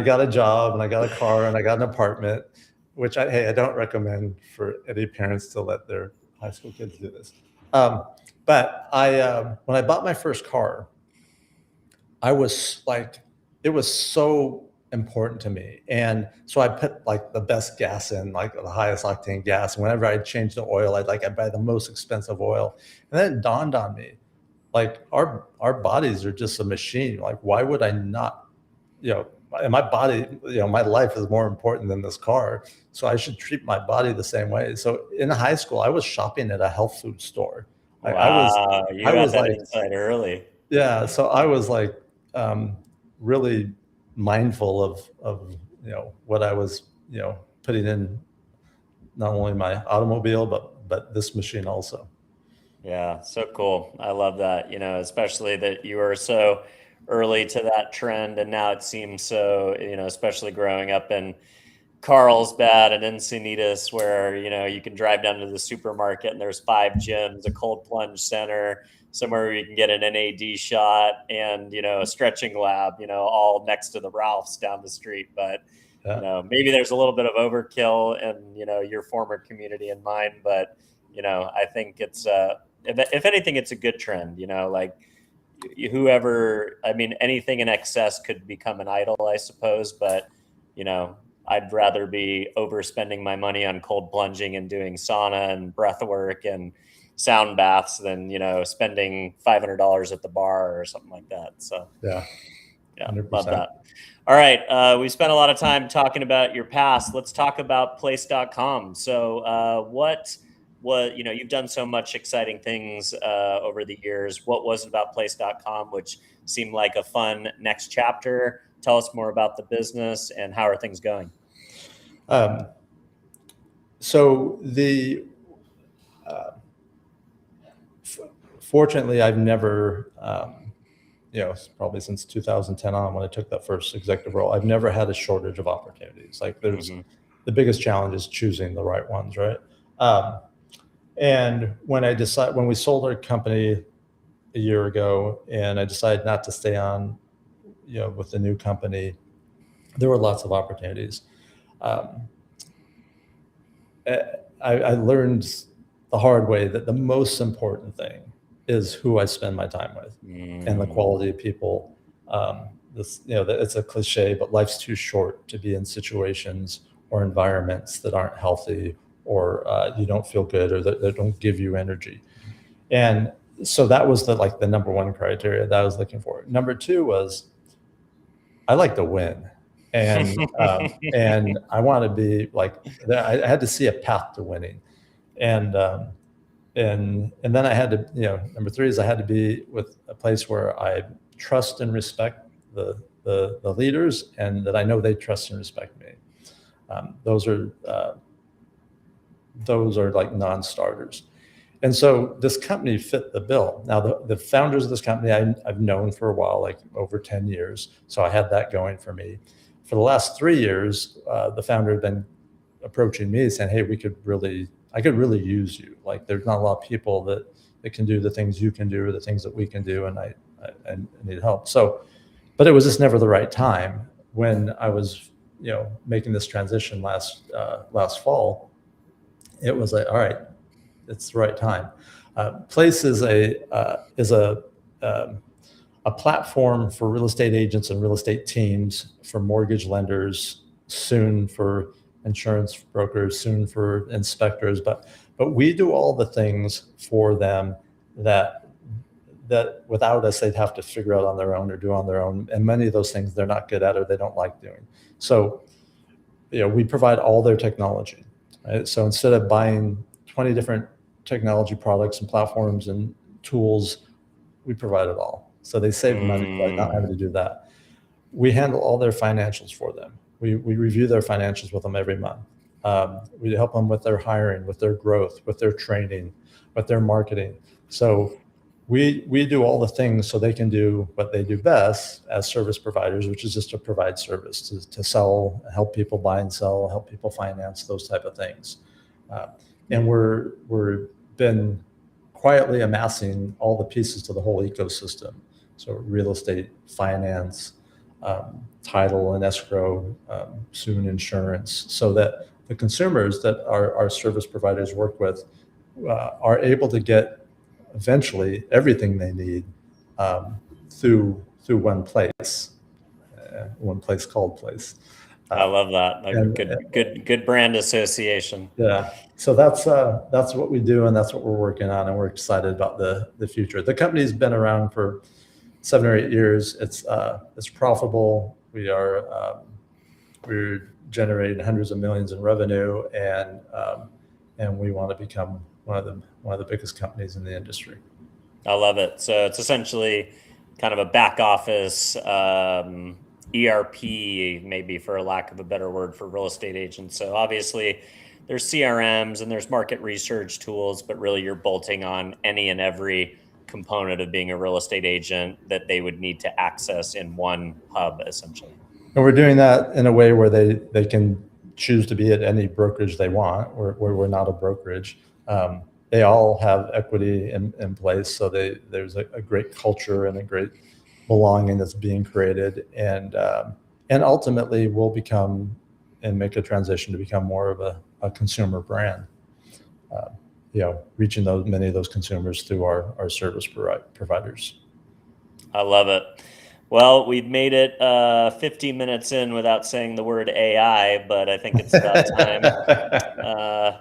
got a job, and I got a car, and I got an apartment, which I don't recommend for any parents to let their high school kids do this. But when I bought my first car, I was like, it was so important to me. And so I put the best gas in, the highest octane gas. And whenever I'd change the oil, I'd buy the most expensive oil. And then it dawned on me, our bodies are just a machine. Why would I not, and my body, my life is more important than this car. So I should treat my body the same way. So in high school, I was shopping at a health food store. Wow, you got that insight early. Yeah. So I was really mindful of what I was putting in, not only my automobile, but but this machine also. Yeah, so cool. I love that, especially that you were so early to that trend. And now it seems so, especially growing up in Carlsbad and Encinitas, where, you can drive down to the supermarket and there's 5 gyms, a cold plunge center, somewhere where you can get an NAD shot and, a stretching lab, all next to the Ralphs down the street. But, maybe there's a little bit of overkill in, your former community and mine. But, I think it's, if anything, it's a good trend, like anything in excess could become an idol, I suppose. But, I'd rather be overspending my money on cold plunging and doing sauna and breath work and sound baths than, spending $500 at the bar or something like that. So yeah, 100%. Love that. All right. We spent a lot of time talking about your past. Let's talk about place.com. So you've done so much exciting things over the years. What was it about place.com which seemed like a fun next chapter? Tell us more about the business and how are things going? Fortunately, I've never, probably since 2010 on when I took that first executive role, I've never had a shortage of opportunities. Like the biggest challenge is choosing the right ones, right? And when we sold our company a year ago and I decided not to stay on, with the new company, there were lots of opportunities. I learned the hard way that the most important thing is who I spend my time with and the quality of people. It's a cliche, but life's too short to be in situations or environments that aren't healthy or you don't feel good or that don't give you energy. And so that was the number one criteria that I was looking for. Number two was I like to win. And and I want to be I had to see a path to winning. And then I had to, number three is I had to be with a place where I trust and respect the leaders and that I know they trust and respect me. Those are like non-starters. And so this company fit the bill. Now, the founders of this company I've known for a while, like over 10 years. So I had that going for me. For the last 3 years, the founder had been approaching me saying, hey, I could really use you. Like there's not a lot of people that can do the things you can do or the things that we can do. And I need help. So, but it was just never the right time. When I was, making this transition last fall, it was like, all right, it's the right time. Place is a platform for real estate agents and real estate teams, for mortgage lenders, soon for insurance brokers, soon for inspectors. But we do all the things for them that without us they'd have to figure out on their own or do on their own. And many of those things they're not good at or they don't like doing. So, we provide all their technology. Right? So instead of buying 20 different technology products and platforms and tools, we provide it all. So they save money by not having to do that. We handle all their financials for them. We review their financials with them every month. We help them with their hiring, with their growth, with their training, with their marketing. So we do all the things so they can do what they do best as service providers, which is just to provide service, to sell, help people buy and sell, help people finance, those type of things. And we're been quietly amassing all the pieces to the whole ecosystem. So real estate, finance, title and escrow, soon insurance, so that the consumers that our service providers work with are able to get eventually everything they need through one place called Place. I love that. Good brand association. Yeah. So that's what we do, and that's what we're working on, and we're excited about the future. The company's been around for 7 or 8 years. It's profitable. We're generating hundreds of millions in revenue, and we want to become one of the biggest companies in the industry. I love it. So it's essentially kind of a back office ERP, maybe for a lack of a better word, for real estate agents. So obviously there's CRMs and there's market research tools, but really you're bolting on any and every component of being a real estate agent that they would need to access in one hub, essentially. And we're doing that in a way where they can choose to be at any brokerage they want, where we're not a brokerage. They all have equity in place, so there's a great culture and a great belonging that's being created, and ultimately we'll become and make a transition to become more of a consumer brand, reaching many of those consumers through our service providers. I love it. Well, we've made it 15 minutes in without saying the word AI, but I think it's about time. That's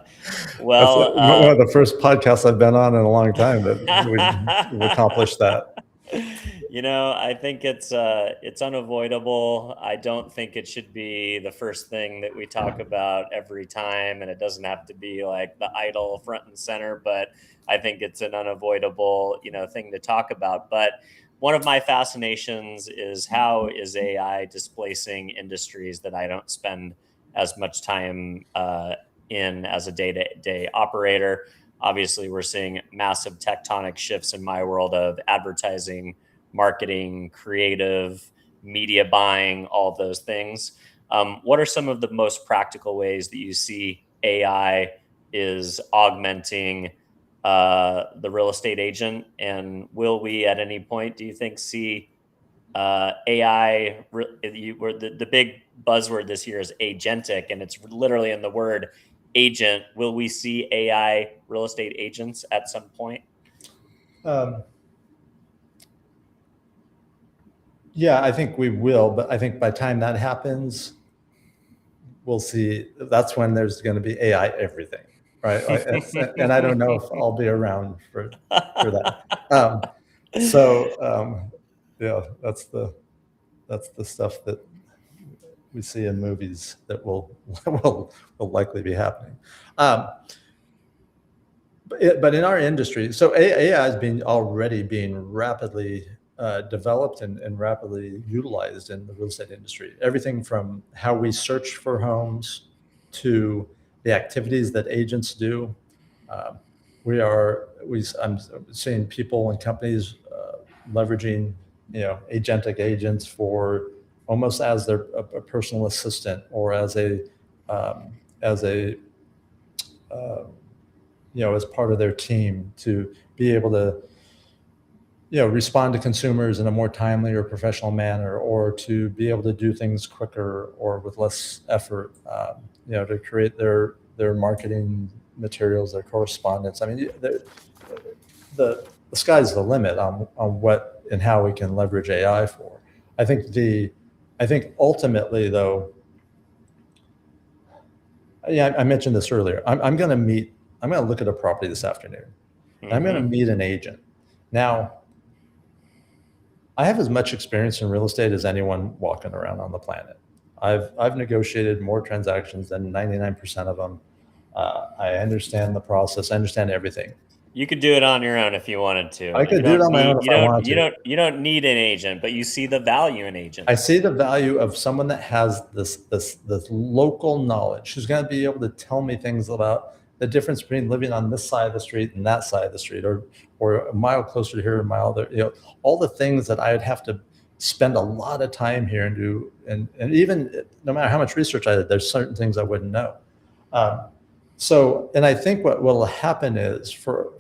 one of the first podcasts I've been on in a long time that we've accomplished that. I think it's unavoidable. I don't think it should be the first thing that we talk about every time, and it doesn't have to be like the idol front and center, but I think it's an unavoidable, thing to talk about. But one of my fascinations is how is AI displacing industries that I don't spend as much time in as a day-to-day operator. Obviously, we're seeing massive tectonic shifts in my world of advertising, marketing, creative, media buying, all those things. What are some of the most practical ways that you see AI is augmenting the real estate agent? And will we at any point, do you think, see AI, the big buzzword this year is agentic, and it's literally in the word agent. Will we see AI real estate agents at some point? Yeah, I think we will, but I think by the time that happens, we'll see. That's when there's going to be AI everything, right? And I don't know if I'll be around for that. That's the stuff that we see in movies that will likely be happening. But in our industry, so AI has been already being rapidly developed and rapidly utilized in the real estate industry. Everything from how we search for homes to the activities that agents do. I'm seeing people and companies leveraging, agentic agents for almost as a personal assistant or as part of their team to be able to, respond to consumers in a more timely or professional manner, or to be able to do things quicker or with less effort, to create their marketing materials, their correspondence. I mean, the sky's the limit on what and how we can leverage AI for. I think ultimately, though, I mentioned this earlier. I'm going to look at a property this afternoon. Mm-hmm. I'm going to meet an agent. Now, I have as much experience in real estate as anyone walking around on the planet. I've negotiated more transactions than 99% of them. I understand the process. I understand everything. You could do it on your own if you wanted to. I could do it on my own if I wanted to. You don't need an agent, but you see the value in agents. I see the value of someone that has this local knowledge, who's going to be able to tell me things about the difference between living on this side of the street and that side of the street, or a mile closer to here, a mile there. All the things that I'd have to spend a lot of time here and do, and even no matter how much research I did, there's certain things I wouldn't know. And I think what will happen is for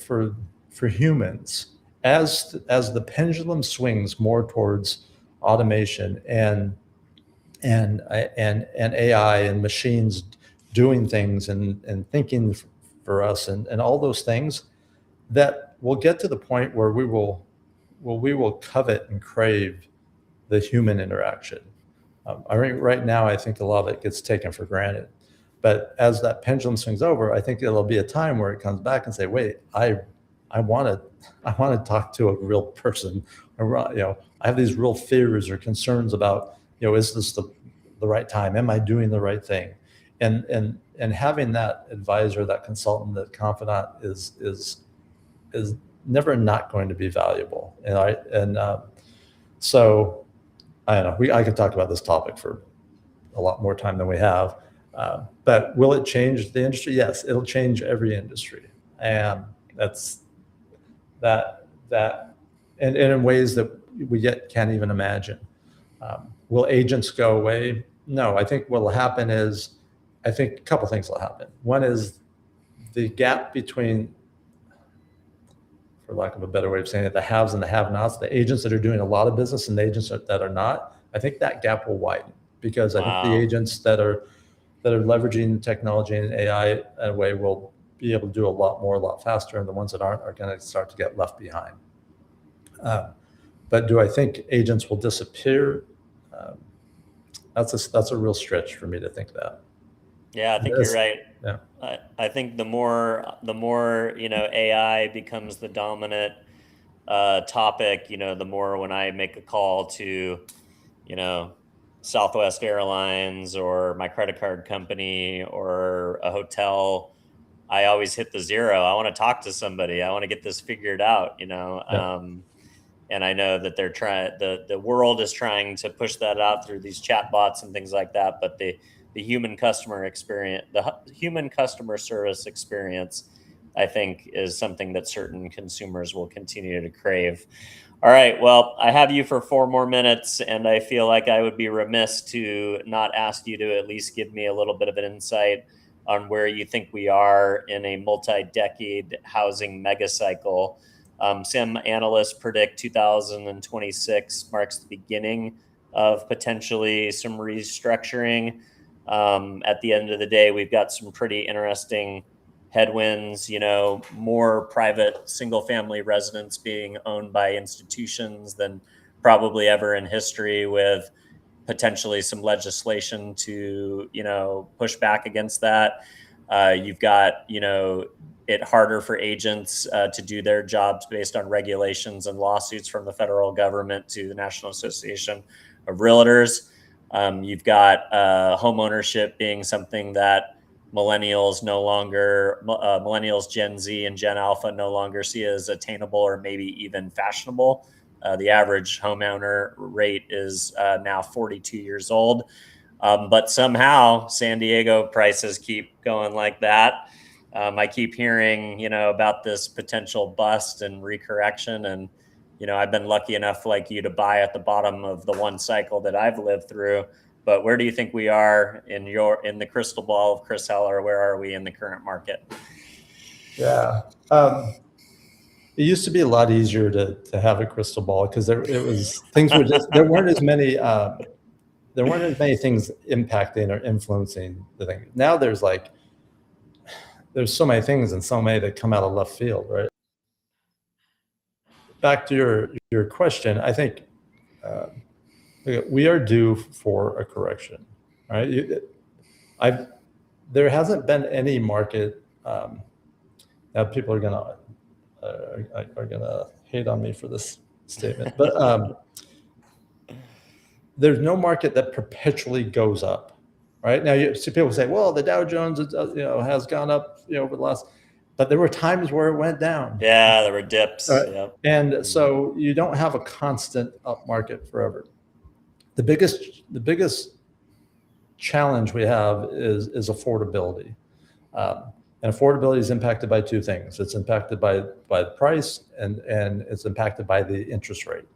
humans, as the pendulum swings more towards automation and AI and machines doing things and thinking for us and all those things, that we'll get to the point where we will covet and crave the human interaction. Right now, I think a lot of it gets taken for granted. But as that pendulum swings over, I think there'll be a time where it comes back and say, "Wait, I want to talk to a real person. I have these real fears or concerns about, is this the right time? Am I doing the right thing?" And having that advisor, that consultant, that confidant is never not going to be valuable. So I don't know. I could talk about this topic for a lot more time than we have. But will it change the industry? Yes, it'll change every industry, and that's that and in ways that we yet can't even imagine. Will agents go away? No, I think what will happen is, I think a couple things will happen. One is the gap between, for lack of a better way of saying it, the haves and the have-nots, the agents that are doing a lot of business and the agents that are not. I think that gap will widen, because I think the agents that are leveraging technology and AI in a way will be able to do a lot more, a lot faster, and the ones that aren't are going to start to get left behind. But do I think agents will disappear? That's a real stretch for me to think that. Yeah, I think you're right. Yeah. I think the more AI becomes the dominant topic, the more when I make a call to, Southwest Airlines or my credit card company or a hotel, I always hit the zero. I want to talk to somebody. I want to get this figured out, Yeah. and I know that they're trying, the world is trying to push that out through these chat bots and things like that. But the human customer experience, the human customer service experience, I think, is something that certain consumers will continue to crave. All right. Well, I have you for 4 more minutes, and I feel like I would be remiss to not ask you to at least give me a little bit of an insight on where you think we are in a multi-decade housing mega cycle. Some analysts predict 2026 marks the beginning of potentially some restructuring. At the end of the day, we've got some pretty interesting headwinds, more private single-family residents being owned by institutions than probably ever in history, with potentially some legislation to, push back against that. You've got, it harder for agents to do their jobs based on regulations and lawsuits from the federal government to the National Association of Realtors. You've got home ownership being something that millennials, Gen Z and Gen Alpha no longer see as attainable or maybe even fashionable. The average homeowner rate is now 42 years old. But somehow San Diego prices keep going like that. I keep hearing, about this potential bust and recorrection. And, I've been lucky enough, like you, to buy at the bottom of the one cycle that I've lived through. But where do you think we are in the crystal ball of Chris Heller? Where are we in the current market? Yeah. It used to be a lot easier to have a crystal ball, because there weren't as many things impacting or influencing the thing. Now there's so many things and so many that come out of left field, right? Back to your question, I think we are due for a correction, right? There hasn't been any market. Now people are gonna hate on me for this statement, but there's no market that perpetually goes up, right? Now you see people say, well, the Dow Jones has gone up over the last, but there were times where it went down. Yeah, there were dips. Yep. And so you don't have a constant up market forever. The biggest challenge we have is affordability. And affordability is impacted by 2 things. It's impacted by the price, and it's impacted by the interest rate.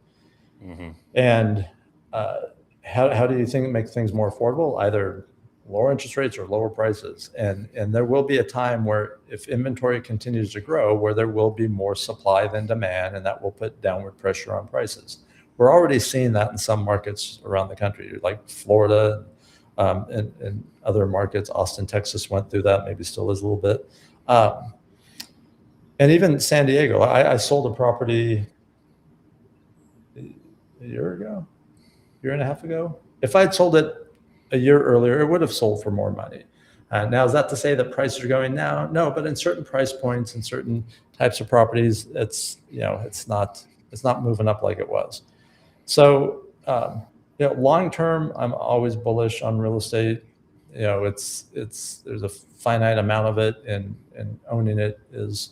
Mm-hmm. And how do you think make things more affordable? Either lower interest rates or lower prices. And there will be a time where, if inventory continues to grow, where there will be more supply than demand, and that will put downward pressure on prices. We're already seeing that in some markets around the country, like Florida, and other markets. Austin, Texas went through that, maybe still is a little bit. And even San Diego, I sold a property a year and a half ago. If I'd sold it a year earlier, it would have sold for more money. Now, is that to say that prices are going down? No, but in certain price points and certain types of properties, it's not moving up like it was. So, long term, I'm always bullish on real estate. There's a finite amount of it, and owning it is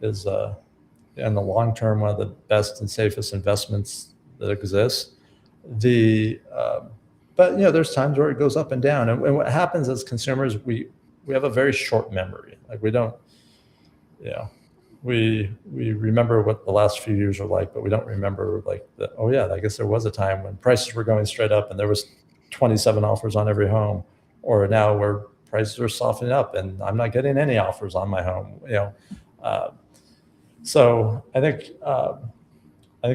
in the long term one of the best and safest investments that exists. But there's times where it goes up and down. And what happens as consumers, we have a very short memory. Like we don't, we remember what the last few years were like, but we don't remember I guess there was a time when prices were going straight up and there was 27 offers on every home, or now where prices are softening up and I'm not getting any offers on my home. So I think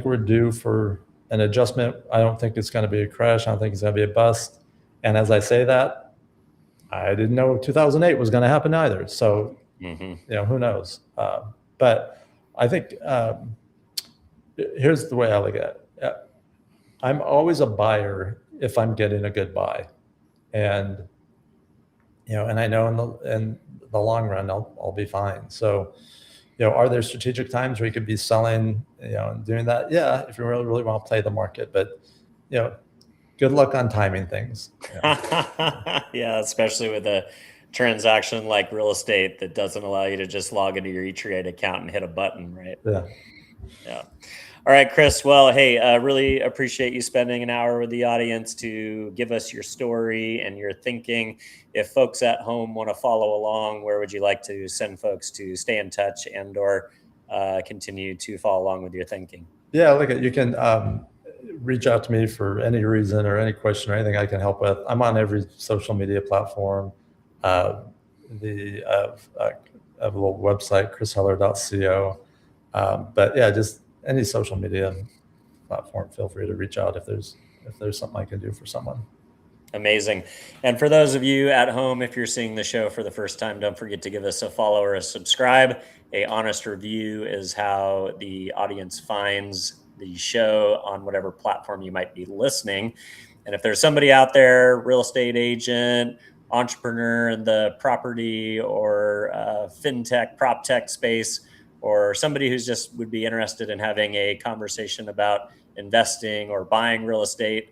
we're due for an adjustment. I don't think it's going to be a crash. I don't think it's going to be a bust. And as I say that, I didn't know 2008 was going to happen either. So, who knows? But I think here's the way I look at it. I'm always a buyer if I'm getting a good buy. And, and I know in the long run, I'll be fine. So, are there strategic times where you could be selling, and doing that? Yeah, if you really, really want to play the market, but, good luck on timing things. Yeah, especially with a transaction like real estate that doesn't allow you to just log into your E-Trade account and hit a button, right? Yeah. All right, Chris. Well, hey, really appreciate you spending an hour with the audience to give us your story and your thinking. If folks at home want to follow along, where would you like to send folks to stay in touch and or continue to follow along with your thinking? Yeah, you can reach out to me for any reason or any question or anything I can help with. I'm on every social media platform. I have a little website, chrisheller.co. But yeah, just any social media platform, feel free to reach out if there's something I can do for someone. Amazing. And for those of you at home, if you're seeing the show for the first time, don't forget to give us a follow or a subscribe. A honest review is how the audience finds the show on whatever platform you might be listening. And if there's somebody out there, real estate agent, entrepreneur in the property or fintech, prop tech space, or somebody who's just would be interested in having a conversation about investing or buying real estate,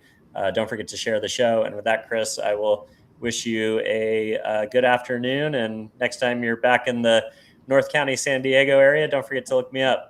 don't forget to share the show. And with that, Chris, I will wish you a good afternoon. And next time you're back in the North County, San Diego area, don't forget to look me up.